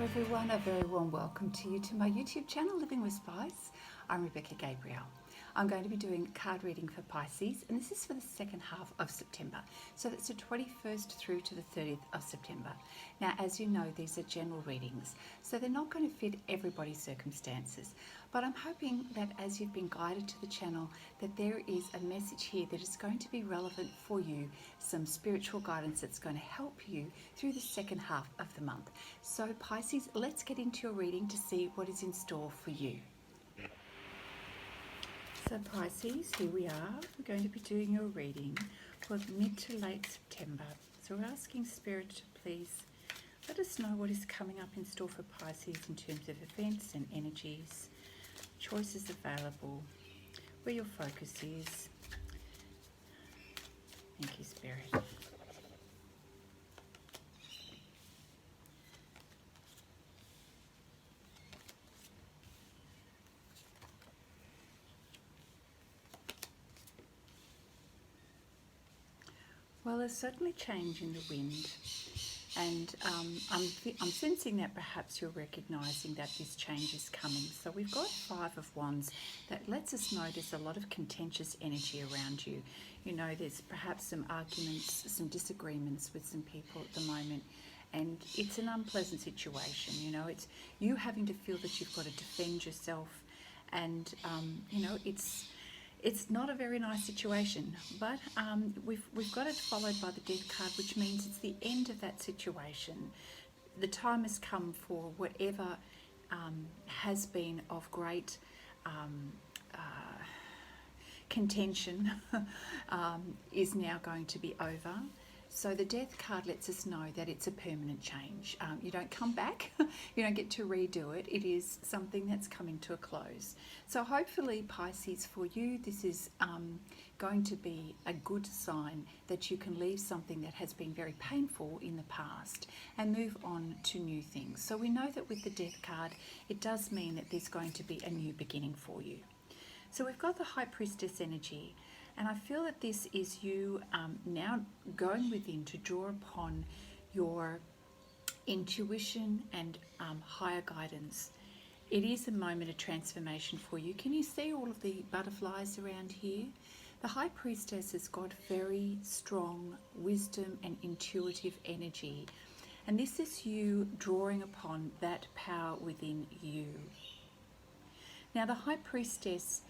everyone, a very warm welcome to you to my YouTube channel, Living with Spice. I'm Rebecca Gabriel. I'm going to be doing card reading for Pisces, and this is for the second half of September. So that's the 21st through to the 30th of September. Now, as you know, these are general readings, so they're not going to fit everybody's circumstances. But I'm hoping that as you've been guided to the channel, that there is a message here that is going to be relevant for you, some spiritual guidance that's going to help you through the second half of the month. So Pisces, let's get into your reading to see what is in store for you. So Pisces, here we are. We're going to be doing your reading for mid to late September. So we're asking Spirit to please let us know what is coming up in store for Pisces in terms of events and energies, choices available, where your focus is. Thank you, Spirit. Well, there's certainly change in the wind, and I'm sensing that perhaps you're recognising that this change is coming. So we've got Five of Wands that lets us know there's a lot of contentious energy around you. You know, there's perhaps some arguments, some disagreements with some people at the moment, and it's an unpleasant situation. You know, it's you having to feel that you've got to defend yourself, and you know, it's not a very nice situation, but we've got it followed by the Death card, which means it's the end of that situation. The time has come for whatever has been of great contention is now going to be over. So the Death card lets us know that it's a permanent change. You don't come back, you don't get to redo it. It is something that's coming to a close. So hopefully, Pisces, for you, this is going to be a good sign that you can leave something that has been very painful in the past and move on to new things. So we know that with the Death card, it does mean that there's going to be a new beginning for you. So we've got the High Priestess energy. And I feel that this is you now going within to draw upon your intuition and higher guidance. It is a moment of transformation for you. Can you see all of the butterflies around here? The High Priestess has got very strong wisdom and intuitive energy. And this is you drawing upon that power within you. Now, the High Priestess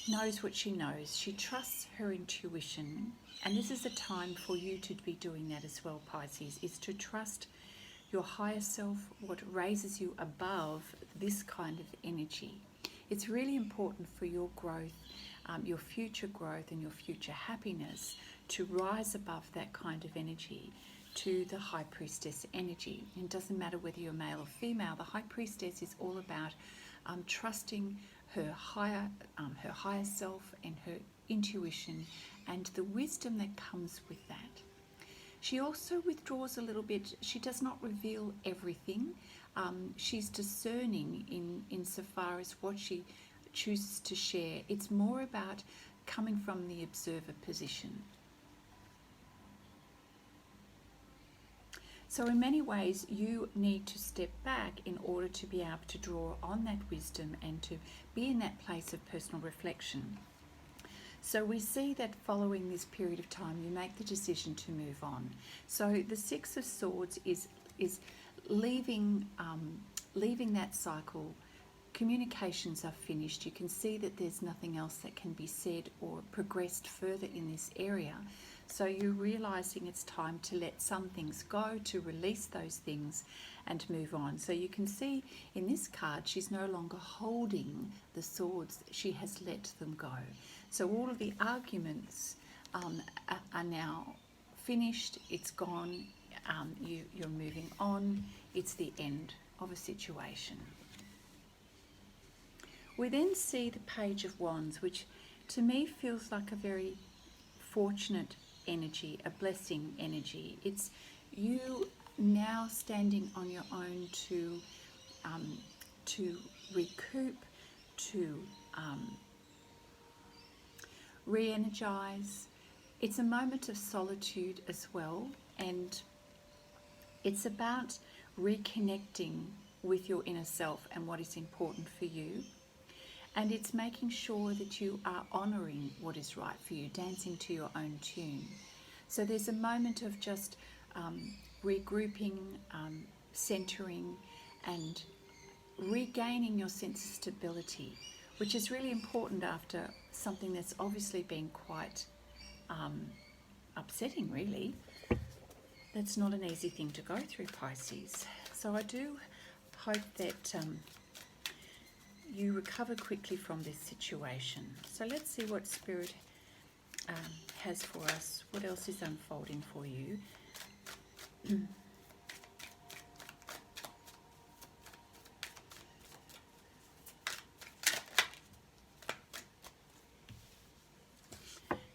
knows what she knows. She trusts her intuition, and this is a time for you to be doing that as well, Pisces, is to trust your higher self, what raises you above this kind of energy. It's really important for your growth, your future growth and your future happiness to rise above that kind of energy to the High Priestess energy. And it doesn't matter whether you're male or female, the High Priestess is all about trusting her higher self and her intuition and the wisdom that comes with that. She also withdraws a little bit. She does not reveal everything. She's discerning insofar as what she chooses to share. It's more about coming from the observer position. So in many ways, you need to step back in order to be able to draw on that wisdom and to be in that place of personal reflection. So we see that following this period of time, you make the decision to move on. So the Six of Swords is leaving that cycle. Communications are finished. You can see that there's nothing else that can be said or progressed further in this area. So you're realizing it's time to let some things go, to release those things and move on. So you can see in this card, she's no longer holding the swords. She has let them go. So all of the arguments are now finished. It's gone. You're moving on. It's the end of a situation. We then see the Page of Wands, which to me feels like a very fortunate energy, a blessing energy. It's you now standing on your own to recoup, to re-energize. It's a moment of solitude as well, and it's about reconnecting with your inner self and what is important for you. And it's making sure that you are honouring what is right for you, dancing to your own tune. So there's a moment of just regrouping, centering, and regaining your sense of stability, which is really important after something that's obviously been quite upsetting, really. That's not an easy thing to go through, Pisces. So I do hope that you recover quickly from this situation. So let's see what Spirit has for us. What else is unfolding for you?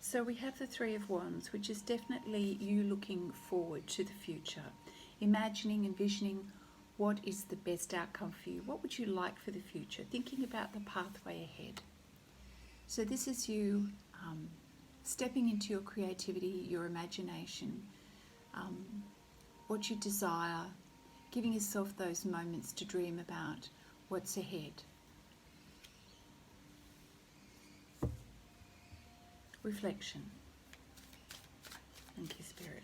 So we have the Three of Wands, which is definitely you looking forward to the future, imagining, envisioning what is the best outcome for you. What would you like for the future? Thinking about the pathway ahead. So this is you stepping into your creativity, your imagination, what you desire, giving yourself those moments to dream about what's ahead. Reflection. Thank you, Spirit.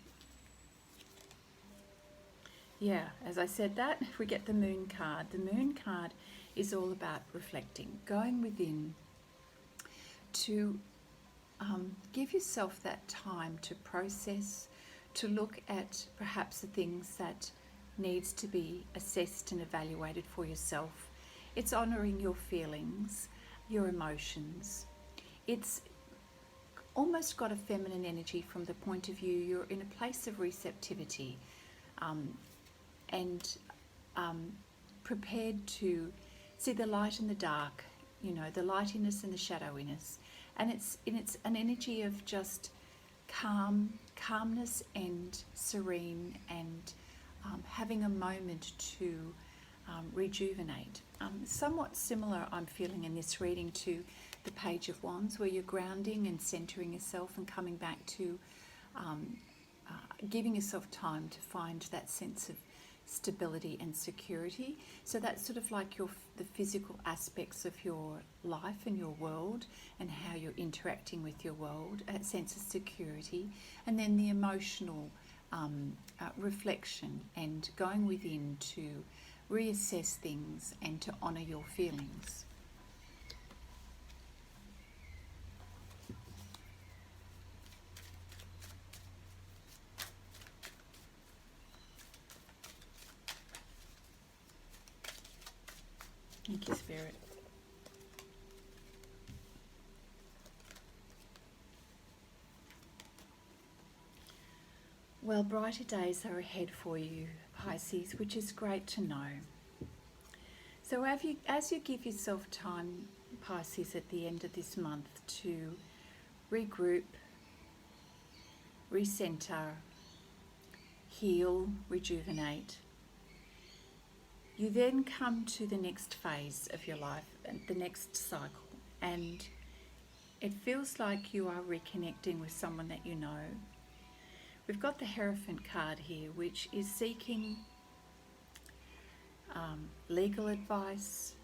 Yeah, as I said that, we get the Moon card. The Moon card is all about reflecting, going within to give yourself that time to process, to look at perhaps the things that needs to be assessed and evaluated for yourself. It's honouring your feelings, your emotions. It's almost got a feminine energy from the point of view you're in a place of receptivity and prepared to see the light and the dark, you know, the lightiness and the shadowiness. And it's an energy of just calmness and serene, and having a moment to rejuvenate. Somewhat similar, I'm feeling in this reading, to the Page of Wands, where you're grounding and centering yourself and coming back to giving yourself time to find that sense of stability and security. So that's sort of like the physical aspects of your life and your world and how you're interacting with your world, a sense of security. And then the emotional reflection and going within to reassess things and to honour your feelings. Thank you, Spirit. Well, brighter days are ahead for you, Pisces, which is great to know. So as you give yourself time, Pisces, at the end of this month to regroup, recenter, heal, rejuvenate, you then come to the next phase of your life, the next cycle, and it feels like you are reconnecting with someone that you know. We've got the Hierophant card here, which is seeking legal advice,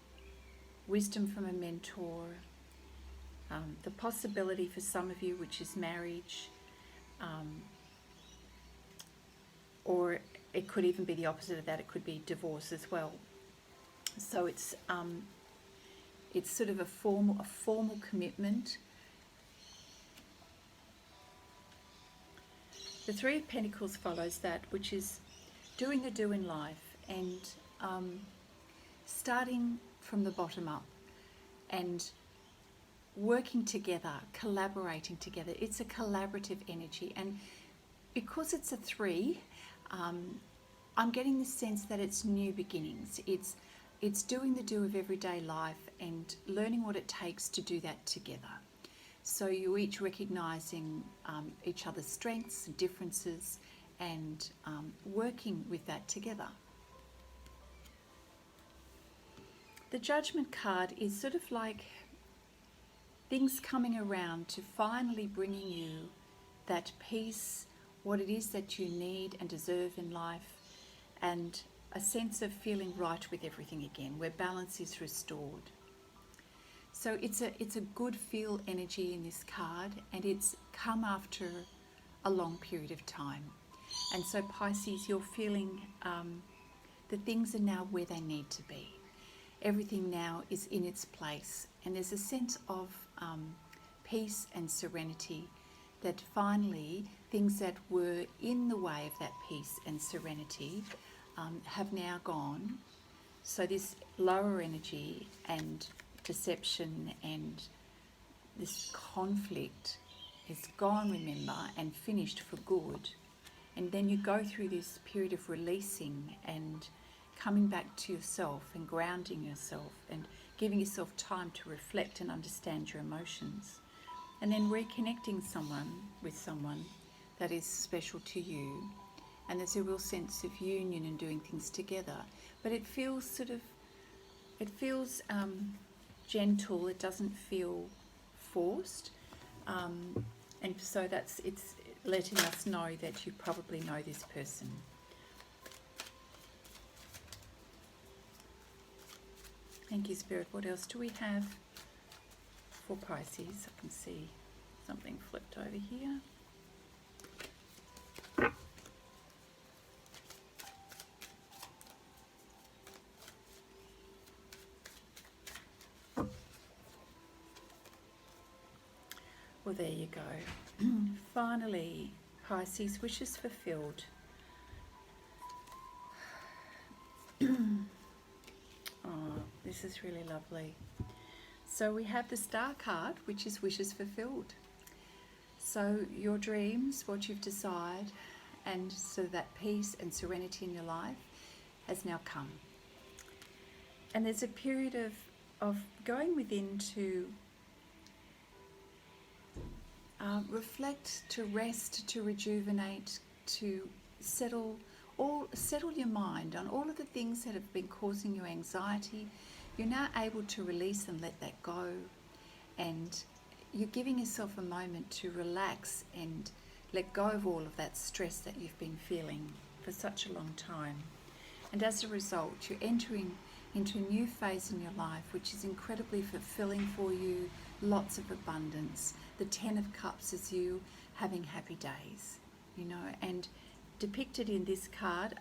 wisdom from a mentor, the possibility for some of you, which is marriage, or it could even be the opposite of that. It could be divorce as well. So it's sort of a formal commitment. The Three of Pentacles follows that, which is doing a do in life and starting from the bottom up and working together, collaborating together. It's a collaborative energy, and because it's a three, I'm getting the sense that it's new beginnings. It's doing the do of everyday life and learning what it takes to do that together. So you're each recognising each other's strengths and differences and working with that together. The Judgment card is sort of like things coming around to finally bringing you that peace, what it is that you need and deserve in life, and a sense of feeling right with everything again, where balance is restored. So it's a good feel energy in this card, and it's come after a long period of time. And so Pisces, you're feeling that things are now where they need to be. Everything now is in its place, and there's a sense of peace and serenity, that finally things that were in the way of that peace and serenity have now gone. So this lower energy and deception and this conflict is gone, remember, and finished for good. And then you go through this period of releasing and coming back to yourself and grounding yourself and giving yourself time to reflect and understand your emotions. And then reconnecting with someone that is special to you. And there's a real sense of union and doing things together. But it feels gentle. It doesn't feel forced. And so it's letting us know that you probably know this person. Thank you, Spirit. What else do we have for Pisces? I can see something flipped over here. Well, there you go. Finally, Pisces, wishes fulfilled. Oh, this is really lovely. So we have the Star card, which is wishes fulfilled. So your dreams, what you've desired, and so that peace and serenity in your life has now come. And there's a period of going within to reflect, to rest, to rejuvenate, to settle your mind on all of the things that have been causing you anxiety. You're now able to release and let that go, and you're giving yourself a moment to relax and let go of all of that stress that you've been feeling for such a long time. And as a result, you're entering into a new phase in your life, which is incredibly fulfilling for you, lots of abundance. The 10 of Cups is you having happy days, and depicted in this card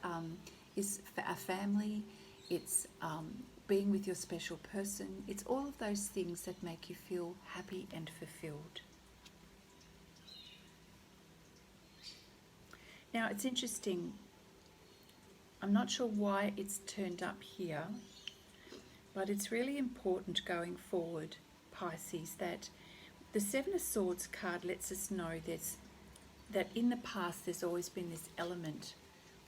is a family, it's being with your special person, it's all of those things that make you feel happy and fulfilled. Now it's interesting, I'm not sure why it's turned up here, but it's really important going forward, Pisces, that the Seven of Swords card lets us know that in the past there's always been this element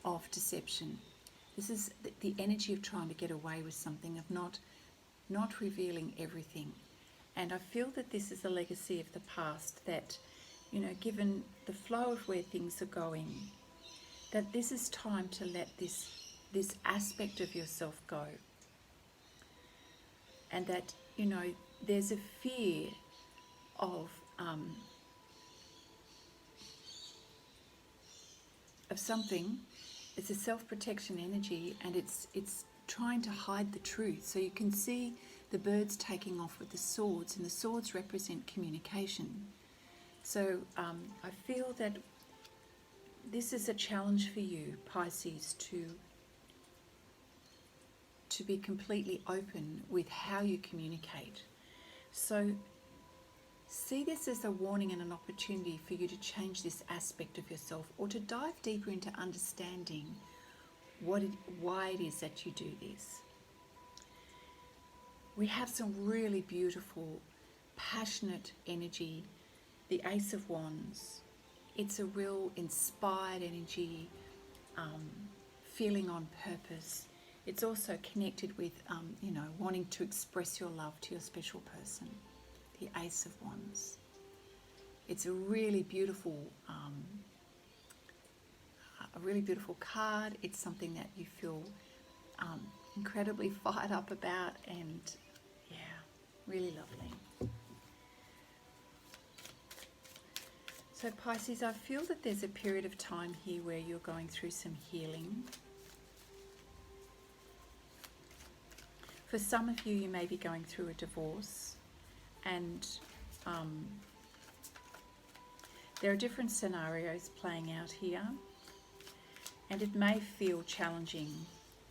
of deception. This is the energy of trying to get away with something, of not revealing everything. And I feel that this is a legacy of the past, that, given the flow of where things are going, that this is time to let this aspect of yourself go. And that, there's a fear of something. It's a self-protection energy, and it's trying to hide the truth. So you can see the birds taking off with the swords, and the swords represent communication. So I feel that this is a challenge for you, Pisces, to be completely open with how you communicate. So see this as a warning and an opportunity for you to change this aspect of yourself, or to dive deeper into understanding why it is that you do this. We have some really beautiful, passionate energy. The Ace of Wands. It's a real inspired energy, feeling on purpose. It's also connected with, wanting to express your love to your special person. The Ace of Wands. It's a really beautiful card. It's something that you feel incredibly fired up about, and really lovely. So Pisces, I feel that there's a period of time here where you're going through some healing. For some of you, you may be going through a divorce, and there are different scenarios playing out here, and it may feel challenging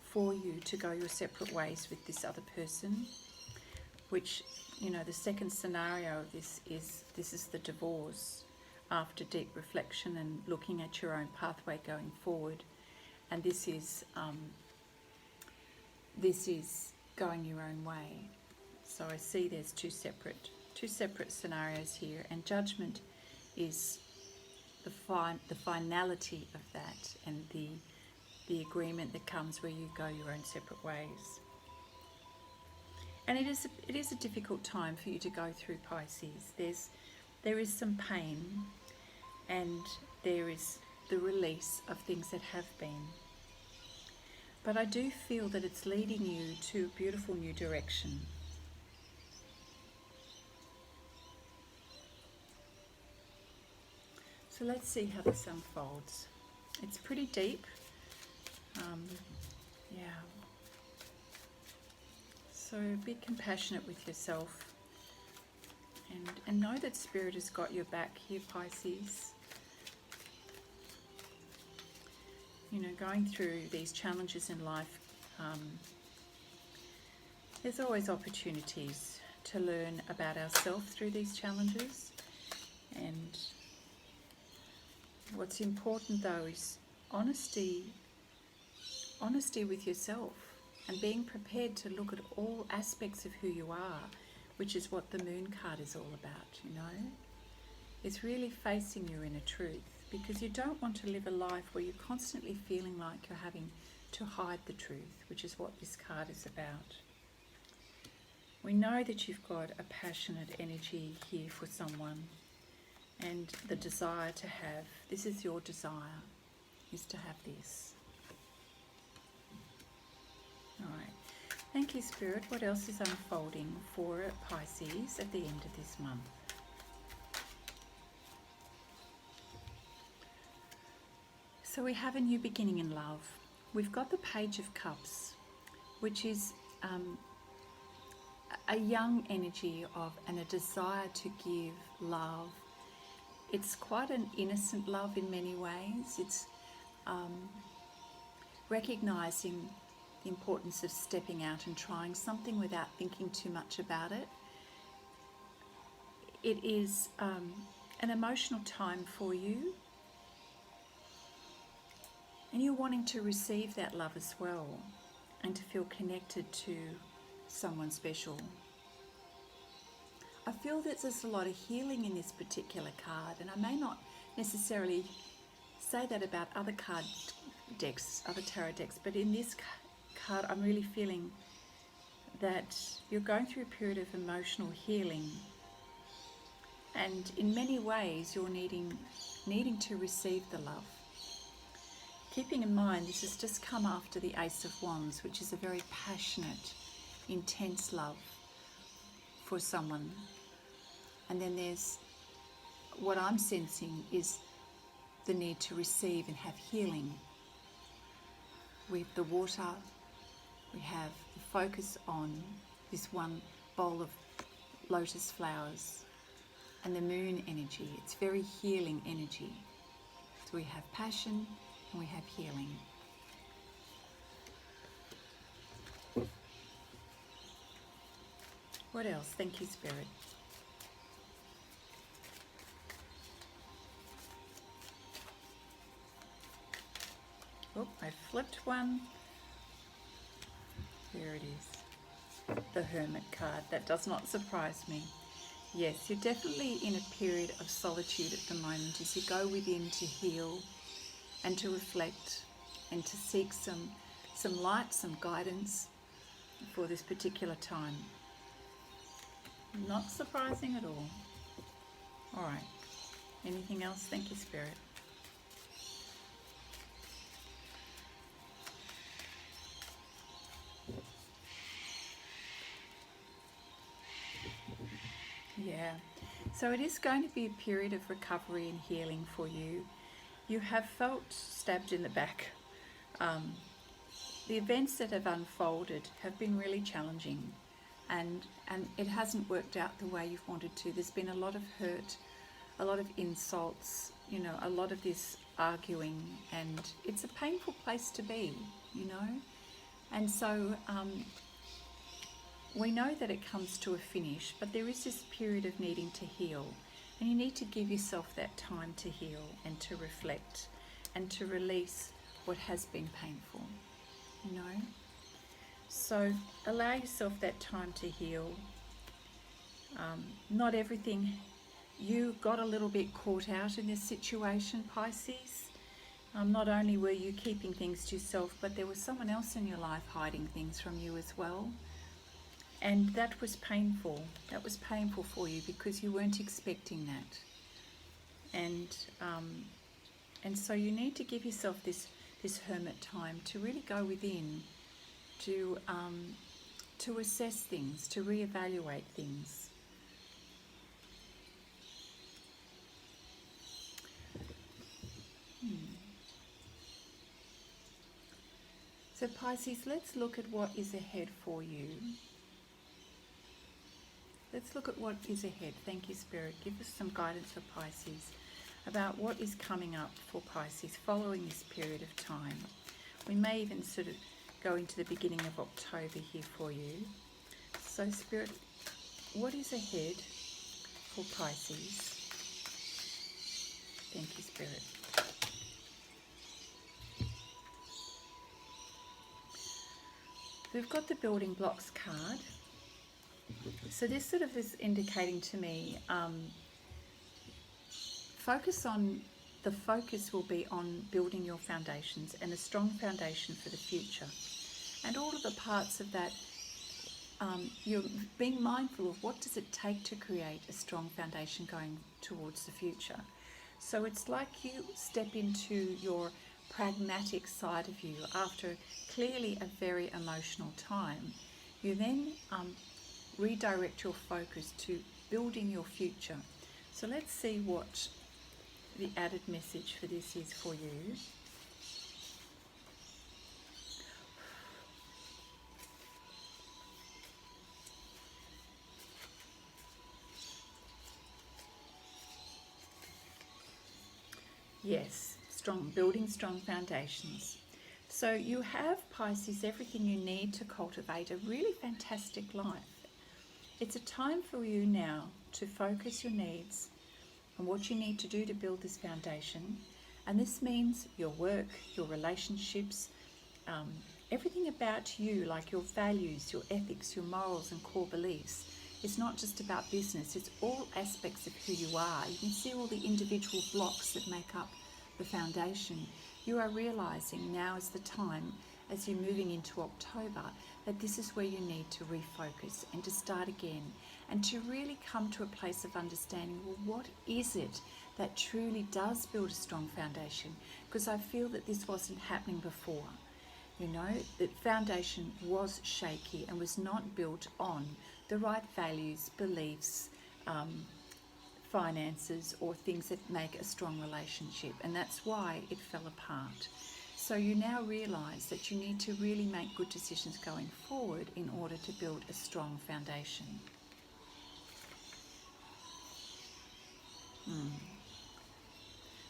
for you to go your separate ways with this other person, which, you know, the second scenario of this is the divorce after deep reflection and looking at your own pathway going forward. And this is going your own way. So I see there's two separate scenarios here, and judgment is the finality of that, and the agreement that comes where you go your own separate ways. And it is a difficult time for you to go through, Pisces. There is some pain, and there is the release of things that have been. But I do feel that it's leading you to a beautiful new direction. So let's see how this unfolds. It's pretty deep. Yeah. So be compassionate with yourself, and know that Spirit has got your back here, Pisces. You know, going through these challenges in life, there's always opportunities to learn about ourselves through these challenges. And what's important though is honesty with yourself, and being prepared to look at all aspects of who you are, which is what the Moon card is all about, you know. It's really facing your inner truth, because you don't want to live a life where you're constantly feeling like you're having to hide the truth, which is what this card is about. We know that you've got a passionate energy here for someone, and the desire to have, this is your desire, is to have this. All right. Thank you, Spirit. What else is unfolding for Pisces at the end of this month? So we have a new beginning in love. We've got the Page of Cups, which is a young energy of, and a desire to give love. It's quite an innocent love in many ways. It's recognizing the importance of stepping out and trying something without thinking too much about it. It is an emotional time for you, and you're wanting to receive that love as well, and to feel connected to someone special. I feel that there's a lot of healing in this particular card, and I may not necessarily say that about other card decks, other tarot decks, but in this card I'm really feeling that you're going through a period of emotional healing, and in many ways you're needing to receive the love. Keeping in mind this has just come after the Ace of Wands, which is a very passionate, intense love for someone. And then there's, what I'm sensing is the need to receive and have healing. With the water, we have the focus on this one bowl of lotus flowers, and the moon energy. It's very healing energy. So we have passion and we have healing. What else? Thank you, Spirit. Oh, I flipped one. There it is. The Hermit card. That does not surprise me. Yes, you're definitely in a period of solitude at the moment as you go within to heal and to reflect and to seek some light, some guidance for this particular time. Not surprising at all. All right. Anything else? Thank you, Spirit. Yeah. So it is going to be a period of recovery and healing for you. You have felt stabbed in the back the events that have unfolded have been really challenging, and it hasn't worked out the way you've wanted to. There's been a lot of hurt, a lot of insults, you know, a lot of this arguing, and it's a painful place to be, you know. And so we know that it comes to a finish, but there is this period of needing to heal, and you need to give yourself that time to heal and to reflect and to release what has been painful, you know. So allow yourself that time to heal. Not everything, you got a little bit caught out in this situation, Pisces. Not only were you keeping things to yourself, but there was someone else in your life hiding things from you as well. And that was painful. That was painful for you because you weren't expecting that. And so you need to give yourself this hermit time to really go within, to assess things, to reevaluate things. So Pisces, let's look at what is ahead for you. Let's look at what is ahead. Thank you, Spirit. Give us some guidance for Pisces about what is coming up for Pisces following this period of time. We may even sort of go into the beginning of October here for you. So Spirit, what is ahead for Pisces? Thank you, Spirit. We've got the building blocks card. So this sort of is indicating to me, the focus will be on building your foundations and a strong foundation for the future. And all of the parts of that, you're being mindful of what does it take to create a strong foundation going towards the future. So it's like you step into your pragmatic side of you after clearly a very emotional time. You then redirect your focus to building your future. So let's see what the added message for this is for you. Yes, building strong foundations. So you have, Pisces, everything you need to cultivate a really fantastic life. It's a time for you now to focus your needs on what you need to do to build this foundation. And this means your work, your relationships, everything about you, like your values, your ethics, your morals and core beliefs. It's not just about business, it's all aspects of who you are. You can see all the individual blocks that make up the foundation. You are realizing now is the time, as you're moving into October, that this is where you need to refocus and to start again and to really come to a place of understanding, well, what is it that truly does build a strong foundation? Because I feel that this wasn't happening before. You know, the foundation was shaky and was not built on the right values, beliefs, finances, or things that make a strong relationship. And that's why it fell apart. So you now realize that you need to really make good decisions going forward in order to build a strong foundation.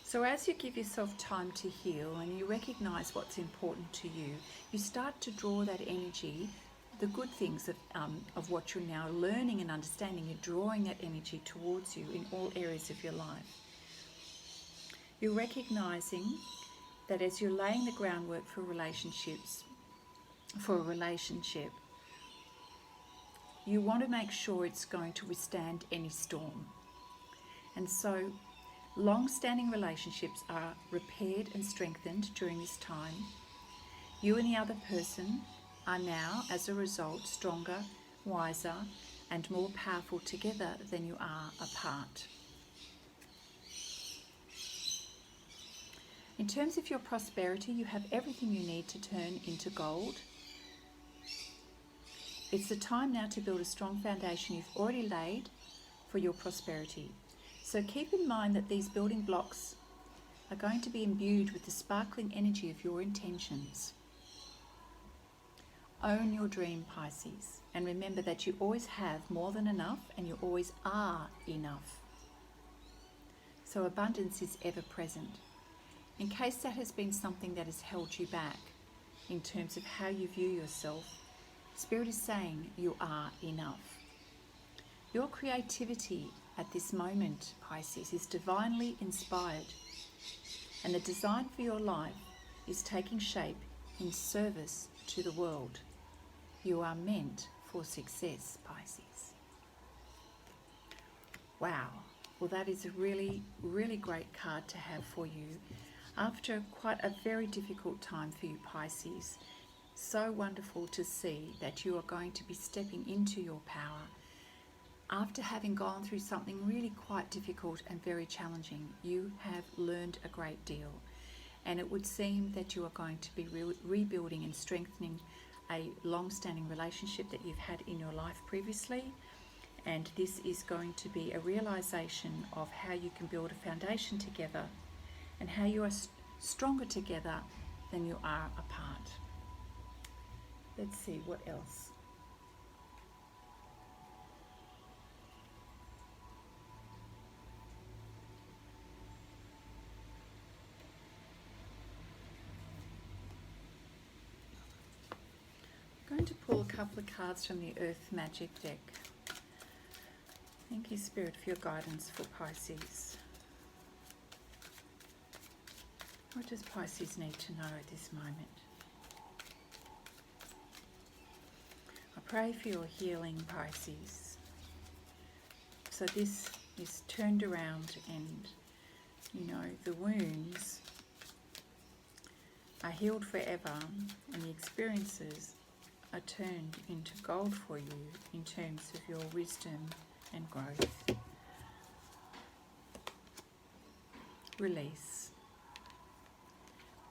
So as you give yourself time to heal and you recognize what's important to you, you start to draw that energy, the good things of what you're now learning and understanding. You're drawing that energy towards you in all areas of your life. You're recognizing that as you're laying the groundwork for relationships, for a relationship, you want to make sure it's going to withstand any storm. And so long-standing relationships are repaired and strengthened during this time. You and the other person are now, as a result, stronger, wiser, and more powerful together than you are apart. In terms of your prosperity, you have everything you need to turn into gold. It's the time now to build a strong foundation you've already laid for your prosperity. So keep in mind that these building blocks are going to be imbued with the sparkling energy of your intentions. Own your dream, Pisces, and remember that you always have more than enough and you always are enough. So abundance is ever present. In case that has been something that has held you back in terms of how you view yourself, Spirit is saying you are enough. Your creativity at this moment, Pisces, is divinely inspired, and the design for your life is taking shape in service to the world. You are meant for success, Pisces. Wow. Well, that is a really, really great card to have for you after quite a very difficult time for you, Pisces. So wonderful to see that you are going to be stepping into your power after having gone through something really quite difficult and very challenging. You have learned a great deal, and it would seem that you are going to be rebuilding and strengthening a long-standing relationship that you've had in your life previously, and this is going to be a realization of how you can build a foundation together and how you are stronger together than you are apart. Let's see what else. I'm going to pull a couple of cards from the Earth Magic deck. Thank you, Spirit, for your guidance for Pisces. What does Pisces need to know at this moment? I pray for your healing, Pisces. So this is turned around, and the wounds are healed forever, and the experiences are turned into gold for you in terms of your wisdom and growth. Release.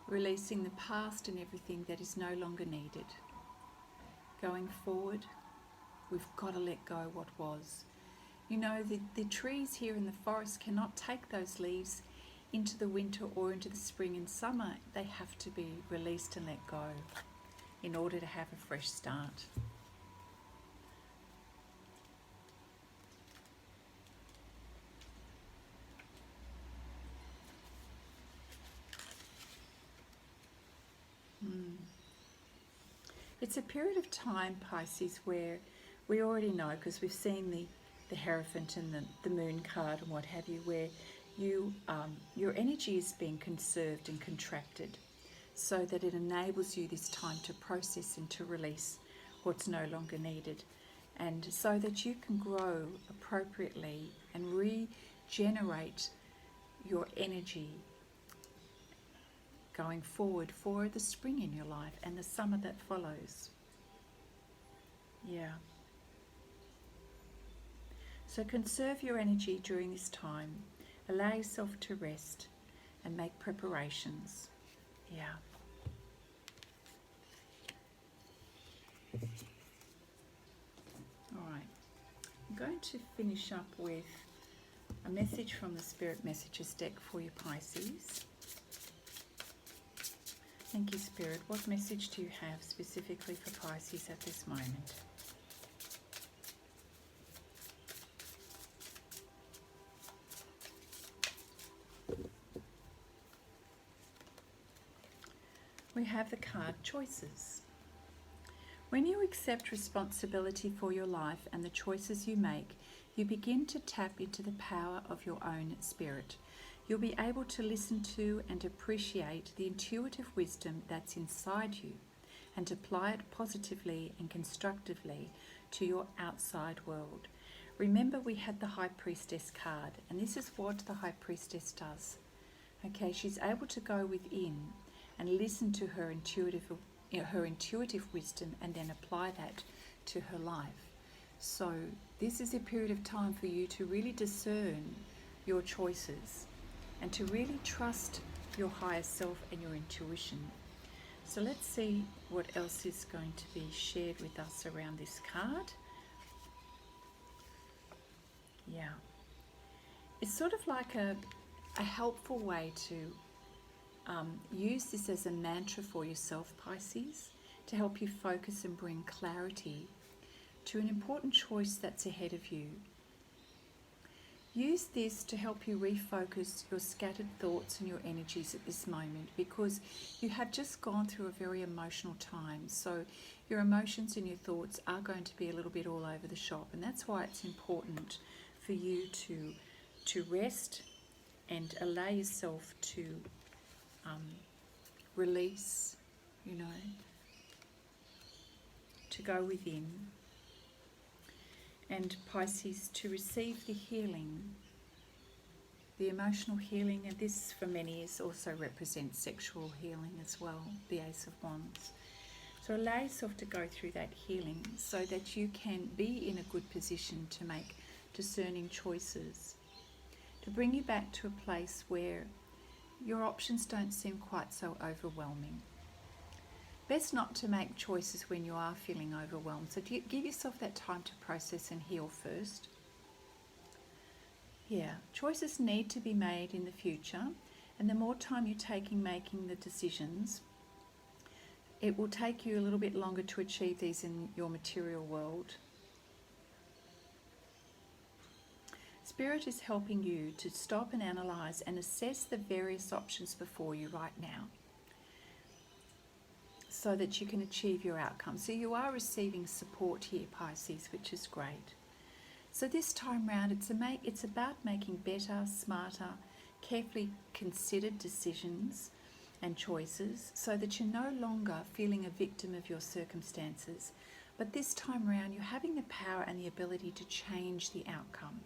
Releasing the past and everything that is no longer needed. Going forward, we've got to let go what was. The trees here in the forest cannot take those leaves into the winter or into the spring and summer. They have to be released and let go in order to have a fresh start. It's a period of time, Pisces, where we already know, because we've seen the Hierophant and the Moon card and what have you, where your energy is being conserved and contracted so that it enables you this time to process and to release what's no longer needed, and so that you can grow appropriately and regenerate your energy going forward for the spring in your life and the summer that follows. Yeah. So conserve your energy during this time. Allow yourself to rest and make preparations. Yeah. All right. I'm going to finish up with a message from the Spirit Messages deck for you, Pisces. Thank you, Spirit. What message do you have specifically for Pisces at this moment? We have the card Choices. When you accept responsibility for your life and the choices you make, you begin to tap into the power of your own spirit. You'll be able to listen to and appreciate the intuitive wisdom that's inside you and apply it positively and constructively to your outside world. Remember, we had the High Priestess card, and this is what the High Priestess does. Okay, she's able to go within and listen to her intuitive wisdom and then apply that to her life. So this is a period of time for you to really discern your choices and to really trust your higher self and your intuition. So let's see what else is going to be shared with us around this card. Yeah. It's sort of like a helpful way to use this as a mantra for yourself, Pisces. to help you focus and bring clarity to an important choice that's ahead of you. Use this to help you refocus your scattered thoughts and your energies at this moment, because you have just gone through a very emotional time. So your emotions and your thoughts are going to be a little bit all over the shop, and that's why it's important for you to rest and allow yourself to release, to go within. And Pisces, to receive the healing, the emotional healing, and this for many is also represents sexual healing as well, the Ace of Wands. So allow yourself to go through that healing so that you can be in a good position to make discerning choices, to bring you back to a place where your options don't seem quite so overwhelming. Best not to make choices when you are feeling overwhelmed. So give yourself that time to process and heal first. Yeah, choices need to be made in the future, and the more time you take in making the decisions, it will take you a little bit longer to achieve these in your material world. Spirit is helping you to stop and analyze and assess the various options before you right now, so that you can achieve your outcome. So you are receiving support here, Pisces, which is great. So this time round, it's about making better, smarter, carefully considered decisions and choices, so that you're no longer feeling a victim of your circumstances. But this time round, you're having the power and the ability to change the outcome.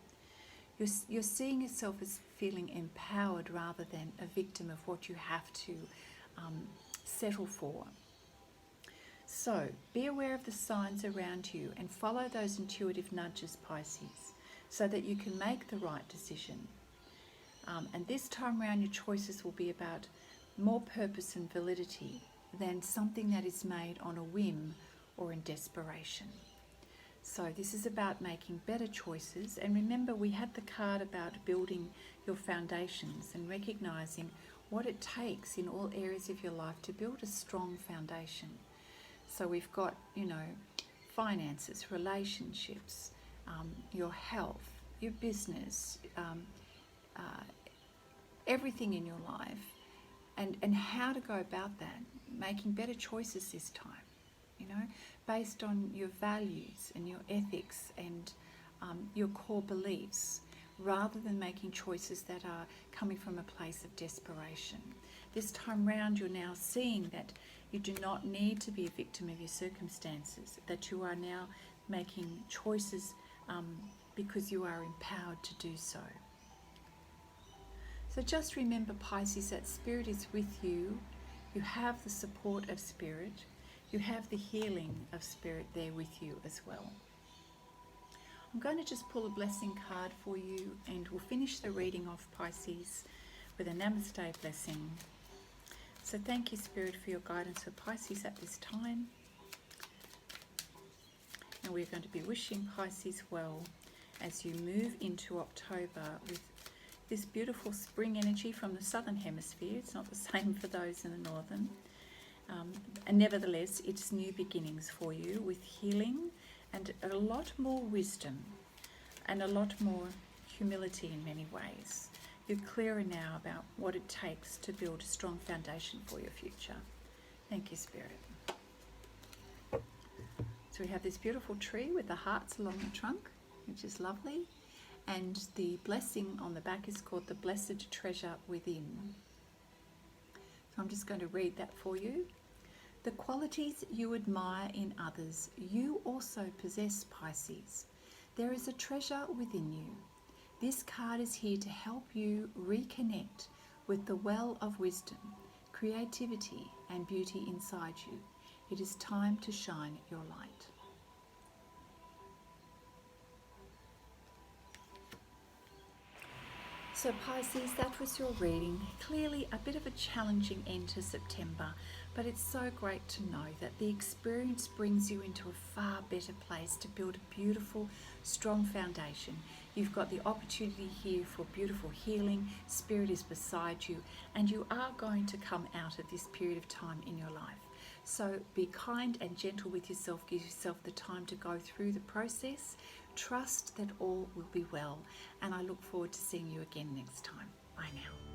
You're seeing yourself as feeling empowered rather than a victim of what you have to settle for. So be aware of the signs around you and follow those intuitive nudges, Pisces, so that you can make the right decision. And this time around, your choices will be about more purpose and validity than something that is made on a whim or in desperation. So this is about making better choices. And remember, we had the card about building your foundations and recognizing what it takes in all areas of your life to build a strong foundation. So we've got, finances, relationships, your health, your business, everything in your life, and how to go about that, making better choices this time, based on your values and your ethics and your core beliefs, rather than making choices that are coming from a place of desperation. This time round, you're now seeing that you do not need to be a victim of your circumstances, that you are now making choices because you are empowered to do so. So just remember, Pisces, that Spirit is with you. You have the support of Spirit. You have the healing of Spirit there with you as well. I'm going to just pull a blessing card for you, and we'll finish the reading off, Pisces, with a Namaste blessing. So thank you, Spirit, for your guidance for Pisces at this time. And we're going to be wishing Pisces well as you move into October with this beautiful spring energy from the southern hemisphere. It's not the same for those in the northern. And nevertheless, it's new beginnings for you with healing and a lot more wisdom and a lot more humility in many ways. You're clearer now about what it takes to build a strong foundation for your future. Thank you, Spirit. So we have this beautiful tree with the hearts along the trunk, which is lovely. And the blessing on the back is called the Blessed Treasure Within. So I'm just going to read that for you. The qualities you admire in others, you also possess, Pisces. There is a treasure within you. This card is here to help you reconnect with the well of wisdom, creativity, and beauty inside you. It is time to shine your light. So Pisces, that was your reading. Clearly a bit of a challenging end to September, but it's so great to know that the experience brings you into a far better place to build a beautiful, strong foundation. You've got the opportunity here for beautiful healing. Spirit is beside you, and you are going to come out of this period of time in your life. So be kind and gentle with yourself. Give yourself the time to go through the process. Trust that all will be well. And I look forward to seeing you again next time. Bye now.